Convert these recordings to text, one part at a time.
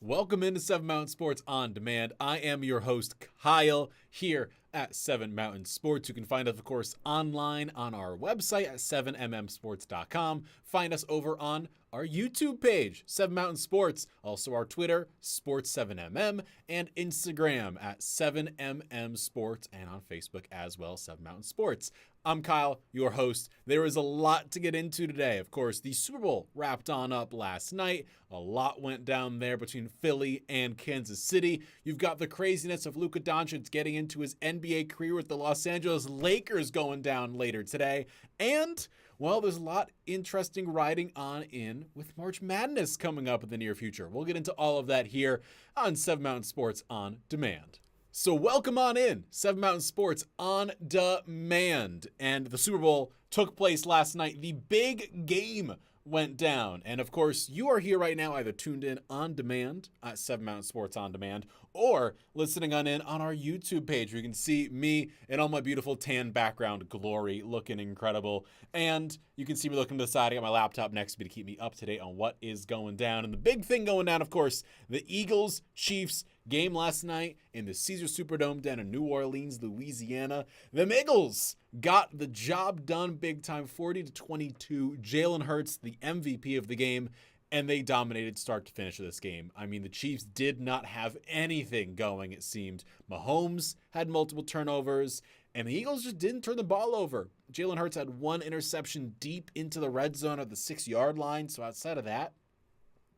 Welcome into Seven Mountain Sports On Demand. I am your host, Kyle, here at Seven Mountain Sports. You can find us, of course, online on our website at 7mmsports.com. Find us over on our YouTube page, Seven Mountain Sports. Also our Twitter, Sports7mm, and Instagram at 7mm Sports, and on Facebook as well, Seven Mountain Sports. I'm Kyle, your host. There is a lot to get into today. Of course, the Super Bowl wrapped on up last night. A lot went down there between Philly and Kansas City. You've got the craziness of Luka Doncic getting into his NBA career with the Los Angeles Lakers going down later today. And, well, there's a lot interesting riding on in with March Madness coming up in the near future. We'll get into all of that here on Seven Mountain Sports On Demand. So welcome on in, Seven Mountain Sports On Demand. And the Super Bowl took place last night. The big game went down. And of course, you are here right now either tuned in on demand at Seven Mountain Sports On Demand or listening in on our YouTube page where you can see me in all my beautiful tan background glory looking incredible. And you can see me looking to the side. I got my laptop next to me to keep me up to date on what is going down. And the big thing going down, of course, the Eagles-Chiefs game last night in the Caesar Superdome down in New Orleans, Louisiana. The Eagles got the job done big time, 40-22. Jalen Hurts, the MVP of the game, and they dominated start to finish of this game. I mean, the Chiefs did not have anything going, it seemed. Mahomes had multiple turnovers, and the Eagles just didn't turn the ball over. Jalen Hurts had one interception deep into the red zone of the 6-yard line, so outside of that,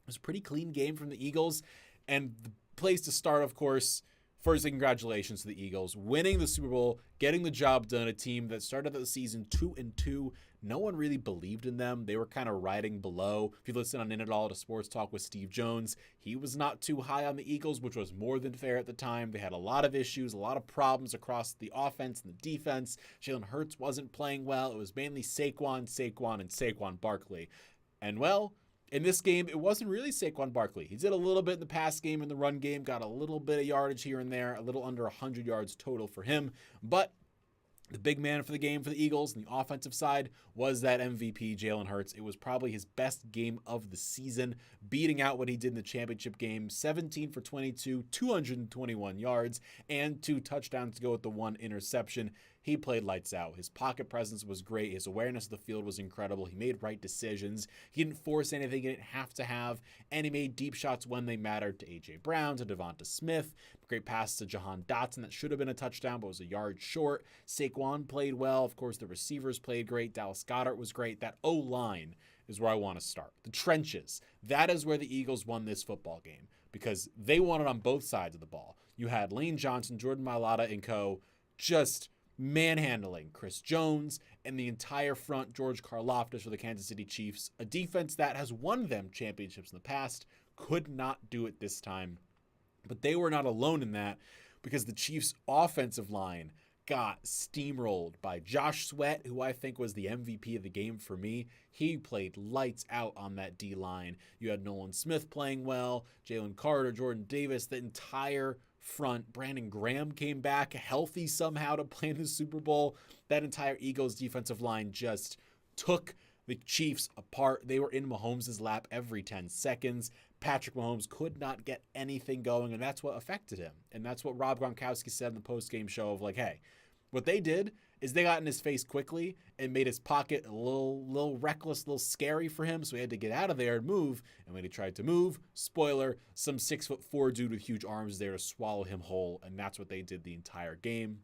it was a pretty clean game from the Eagles. And the place to start, of course, first, congratulations to the Eagles winning the Super Bowl, getting the job done. A team that started the season 2-2. No one really believed in them. They were kind of riding below. If you listen on In It All to Sports Talk with Steve Jones, he was not too high on the Eagles, which was more than fair at the time. They had a lot of issues, a lot of problems across the offense and the defense. Jalen Hurts wasn't playing well. It was mainly Saquon, and Saquon Barkley. And well, in this game, it wasn't really Saquon Barkley. He did a little bit in the pass game and the run game, got a little bit of yardage here and there, a little under 100 yards total for him. But the big man for the game for the Eagles on the offensive side was that MVP, Jalen Hurts. It was probably his best game of the season, beating out what he did in the championship game, 17 for 22, 221 yards, and 2 touchdowns to go with the 1 interception. He played lights out. His pocket presence was great. His awareness of the field was incredible. He made right decisions. He didn't force anything he didn't have to have, and he made deep shots when they mattered to A.J. Brown, to Devonta Smith. Great pass to Jahan Dotson that should have been a touchdown but was a yard short. Saquon played well. Of course, the receivers played great. Dallas Goedert was great. That O-line is where I want to start. The trenches. That is where the Eagles won this football game because they won it on both sides of the ball. You had Lane Johnson, Jordan Mailata, and co. just manhandling Chris Jones and the entire front, George Karlaftis for the Kansas City Chiefs, a defense that has won them championships in the past, could not do it this time. But they were not alone in that because the Chiefs' offensive line got steamrolled by Josh Sweat, who I think was the MVP of the game for me. He played lights out on that D-line. You had Nolan Smith playing well, Jalen Carter, Jordan Davis, the entire front. Brandon Graham came back healthy somehow to play in the Super Bowl. That entire Eagles defensive line just took the Chiefs apart. They were in Mahomes' lap every 10 seconds. Patrick Mahomes could not get anything going, and that's what affected him. And that's what Rob Gronkowski said in the post-game show of like, hey, what they did is they got in his face quickly and made his pocket a little reckless, a little scary for him, so he had to get out of there and move. And when he tried to move, spoiler, some 6'4" dude with huge arms there to swallow him whole, and that's what they did the entire game.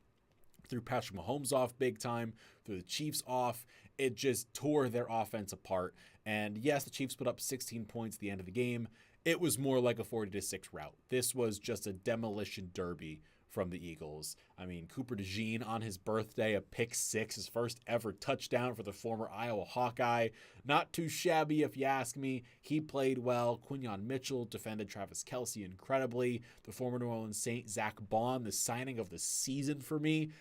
Threw Patrick Mahomes off big time, threw the Chiefs off. It just tore their offense apart. And yes, the Chiefs put up 16 points at the end of the game. It was more like a 40-6 rout. This was just a demolition derby from the Eagles. I mean, Cooper DeJean on his birthday, a pick 6, his first ever touchdown for the former Iowa Hawkeye. Not too shabby if you ask me. He played well. Quinyon Mitchell defended Travis Kelce incredibly. The former New Orleans Saint, Zach Bond, the signing of the season for me.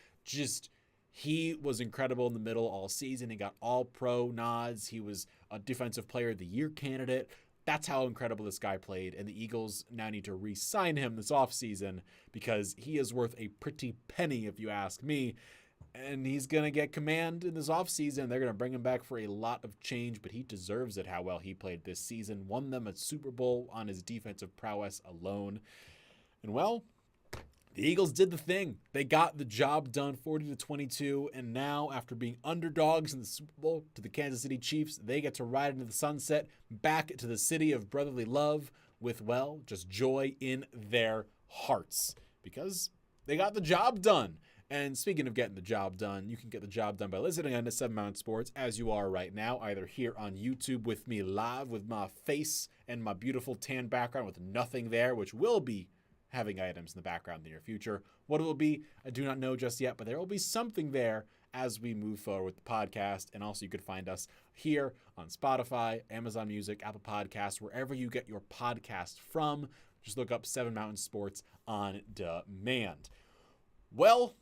He was incredible in the middle all season. He got all pro nods. He was a defensive player of the year candidate. That's how incredible this guy played, and the Eagles now need to re-sign him this offseason because he is worth a pretty penny, if you ask me. and he's going to get command in this offseason. They're going to bring him back for a lot of change, but he deserves it how well he played this season. Won them a Super Bowl on his defensive prowess alone. And well, the Eagles did the thing. They got the job done 40-22, and now after being underdogs in the Super Bowl to the Kansas City Chiefs, they get to ride into the sunset back to the city of brotherly love with, well, just joy in their hearts because they got the job done. And speaking of getting the job done, you can get the job done by listening on to 7 Mountain Sports as you are right now, either here on YouTube with me live with my face and my beautiful tan background with nothing there, which will be having items in the background in the near future. What it will be, I do not know just yet, but there will be something there as we move forward with the podcast. And also you could find us here on Spotify, Amazon Music, Apple Podcasts, wherever you get your podcast from. Just look up 7 Mountain Sports on demand. Well,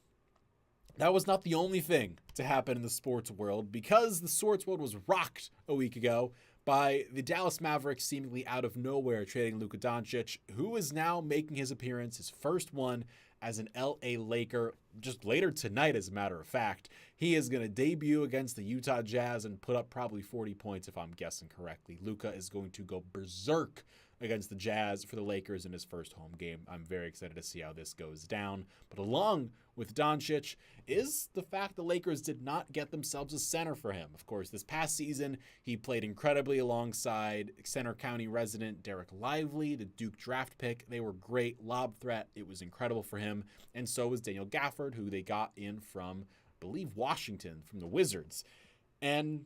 that was not the only thing to happen in the sports world, because the sports world was rocked a week ago by the Dallas Mavericks seemingly out of nowhere trading Luka Doncic, who is now making his appearance, his first one as an LA Laker, just later tonight, as a matter of fact. He is going to debut against the Utah Jazz and put up probably 40 points, if I'm guessing correctly. Luka is going to go berserk against the Jazz for the Lakers in his first home game. I'm very excited to see how this goes down. But along with Doncic is the fact the Lakers did not get themselves a center for him. Of course, this past season, he played incredibly alongside Center County resident Derek Lively, the Duke draft pick. They were great. Lob threat. It was incredible for him. And so was Daniel Gafford, who they got in from, I believe, Washington, from the Wizards. And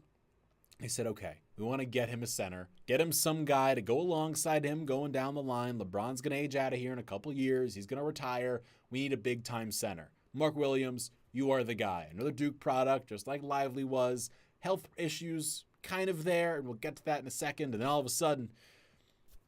they said, okay, we want to get him a center, get him some guy to go alongside him going down the line. LeBron's going to age out of here in a couple years. He's going to retire. We need a big-time center. Mark Williams, you are the guy. Another Duke product, just like Lively was. Health issues kind of there, and we'll get to that in a second. And then all of a sudden,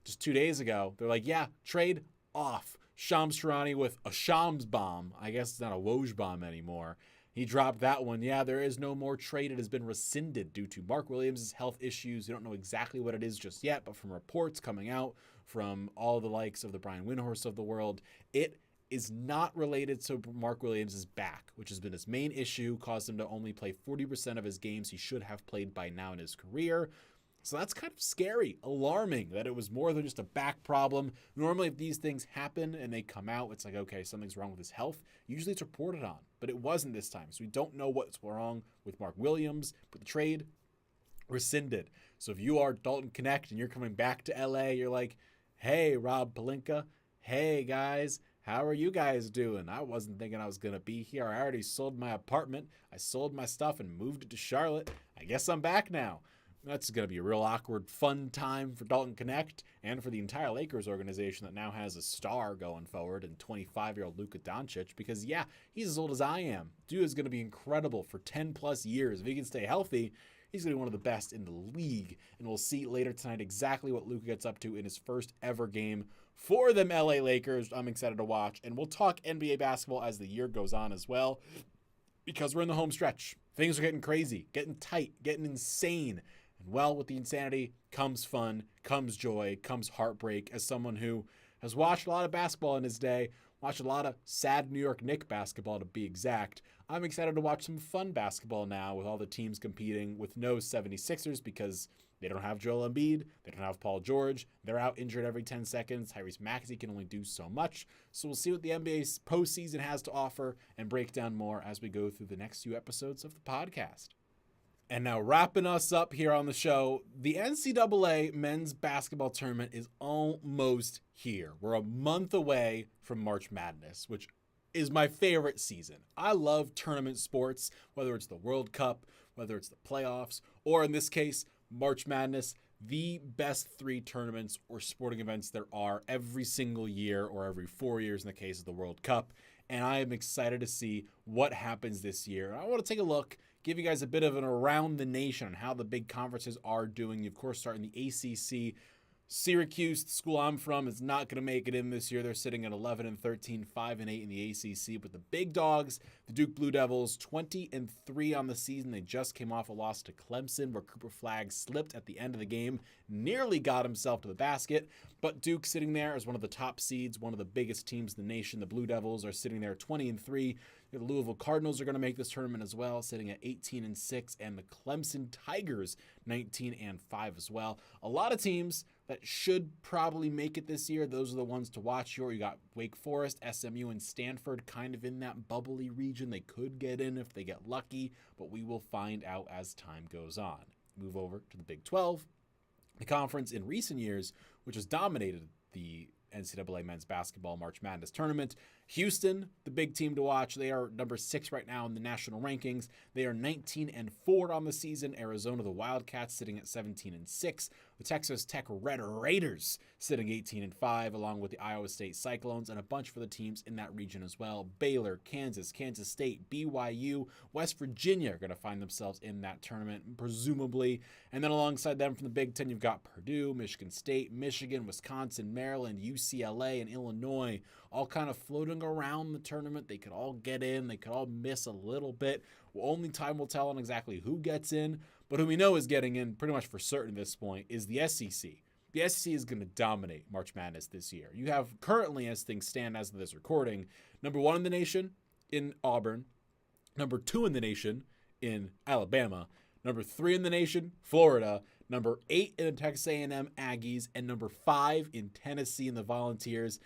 just 2 days ago, they're like, yeah, trade off. Shams Charania with a Shams bomb. I guess it's not a Woj bomb anymore. He dropped that one. Yeah, there is no more trade. It has been rescinded due to Mark Williams' health issues. We don't know exactly what it is just yet, but from reports coming out from all the likes of the Brian Windhorst of the world, it is not related to Mark Williams' back, which has been his main issue, caused him to only play 40% of his games he should have played by now in his career. So that's kind of scary, alarming that it was more than just a back problem. Normally, if these things happen and they come out, it's like, okay, something's wrong with his health. Usually it's reported on, but it wasn't this time. So we don't know what's wrong with Mark Williams, but the trade rescinded. So if you are Dalton Connect and you're coming back to LA, you're like, hey, Rob Pelinka, hey, guys, how are you guys doing? I wasn't thinking I was going to be here. I already sold my apartment. I sold my stuff and moved it to Charlotte. I guess I'm back now. That's going to be a real awkward, fun time for Dalton Connect and for the entire Lakers organization that now has a star going forward and 25-year-old Luka Doncic, because, yeah, he's as old as I am. Dude is going to be incredible for 10-plus years. If he can stay healthy, he's going to be one of the best in the league. And we'll see later tonight exactly what Luka gets up to in his first ever game for them LA Lakers. I'm excited to watch. And we'll talk NBA basketball as the year goes on as well, because we're in the home stretch. Things are getting crazy, getting tight, getting insane. And well, with the insanity comes fun, comes joy, comes heartbreak. As someone who has watched a lot of basketball in his day, watched a lot of sad New York Knicks basketball to be exact, I'm excited to watch some fun basketball now with all the teams competing with no 76ers because they don't have Joel Embiid, they don't have Paul George, they're out injured every 10 seconds. Tyrese Maxey can only do so much. So we'll see what the NBA's postseason has to offer and break down more as we go through the next few episodes of the podcast. And now wrapping us up here on the show, the NCAA men's basketball tournament is almost here. We're a month away from March Madness, which is my favorite season. I love tournament sports, whether it's the World Cup, whether it's the playoffs, or in this case, March Madness, the best 3 tournaments or sporting events there are every single year or every 4 years in the case of the World Cup. And I am excited to see what happens this year. I want to take a look, give you guys a bit of an around the nation on how the big conferences are doing. Of course, starting the ACC, Syracuse, the school I'm from, is not going to make it in this year. They're sitting at 11-13, 5-8 in the ACC. But the big dogs, the Duke Blue Devils, 20-3 on the season. They just came off a loss to Clemson, where Cooper Flagg slipped at the end of the game, nearly got himself to the basket. But Duke sitting there as one of the top seeds, one of the biggest teams in the nation. The Blue Devils are sitting there 20-3. The Louisville Cardinals are going to make this tournament as well, sitting at 18-6, and the Clemson Tigers 19-5 as well. A lot of teams that should probably make it this year. Those are the ones to watch here. You got Wake Forest, SMU, and Stanford kind of in that bubbly region. They could get in if they get lucky, but we will find out as time goes on. Move over to the Big 12, the conference in recent years, which has dominated the NCAA men's basketball March Madness tournament. Houston, the big team to watch. They are number 6 right now in the national rankings. They are 19-4 on the season. Arizona, the Wildcats, sitting at 17-6. The Texas Tech Red Raiders sitting 18-5, along with the Iowa State Cyclones, and a bunch for the teams in that region as well. Baylor, Kansas, Kansas State, BYU, West Virginia are going to find themselves in that tournament, presumably. And then alongside them from the Big Ten, you've got Purdue, Michigan State, Michigan, Wisconsin, Maryland, UCLA, and Illinois, all kind of floating around the tournament. They could all get in. They could all miss a little bit. Well, only time will tell on exactly who gets in. But who we know is getting in pretty much for certain at this point is the SEC. The SEC is going to dominate March Madness this year. You have currently, as things stand as of this recording, number 1 in the nation in Auburn, number 2 in the nation in Alabama, number 3 in the nation, Florida, number 8 in the Texas A&M Aggies, and number 5 in Tennessee in the Volunteers,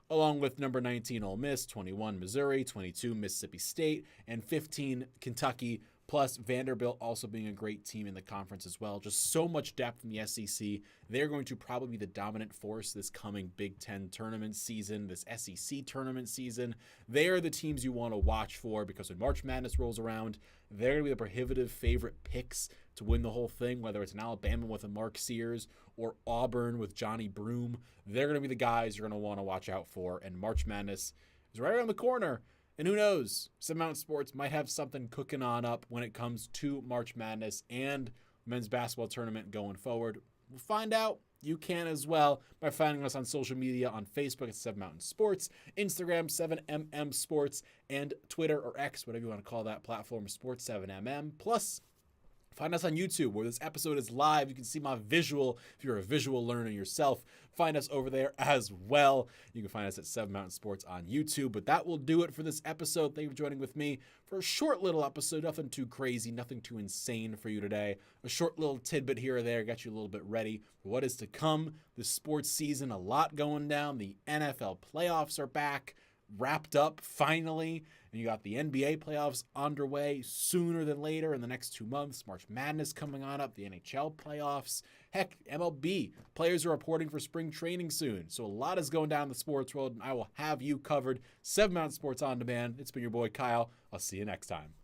along with number 19 Ole Miss, 21 Missouri, 22 Mississippi State, and 15 Kentucky, plus Vanderbilt also being a great team in the conference as well. Just so much depth in the SEC. They're going to probably be the dominant force this coming Big Ten tournament season, this SEC tournament season. They are the teams you want to watch for, because when March Madness rolls around, they're going to be the prohibitive favorite picks to win the whole thing, whether it's an Alabama with a Mark Sears or Auburn with Johnny Broom. They're going to be the guys you're going to want to watch out for, and March Madness is right around the corner. And who knows, Seven Mountain Sports might have something cooking on up when it comes to March Madness and men's basketball tournament going forward. We'll find out. You can as well by finding us on social media on Facebook at 7 Mountain Sports, Instagram 7MM Sports, and Twitter or X, whatever you want to call that platform, Sports 7MM. Plus, find us on YouTube, where this episode is live. You can see my visual if you're a visual learner yourself. Find us over there as well. You can find us at 7 Mountain Sports on YouTube. But that will do it for this episode. Thank you for joining with me for a short little episode. Nothing too crazy, nothing too insane for you today. A short little tidbit here or there, got you a little bit ready for what is to come. The sports season, a lot going down. The NFL playoffs are back, wrapped up finally. And you got the NBA playoffs underway sooner than later in the next 2 months. March Madness coming on up, the NHL playoffs. Heck, MLB players are reporting for spring training soon. So a lot is going down in the sports world, and I will have you covered. 7 Mountain Sports On Demand. It's been your boy Kyle. I'll see you next time.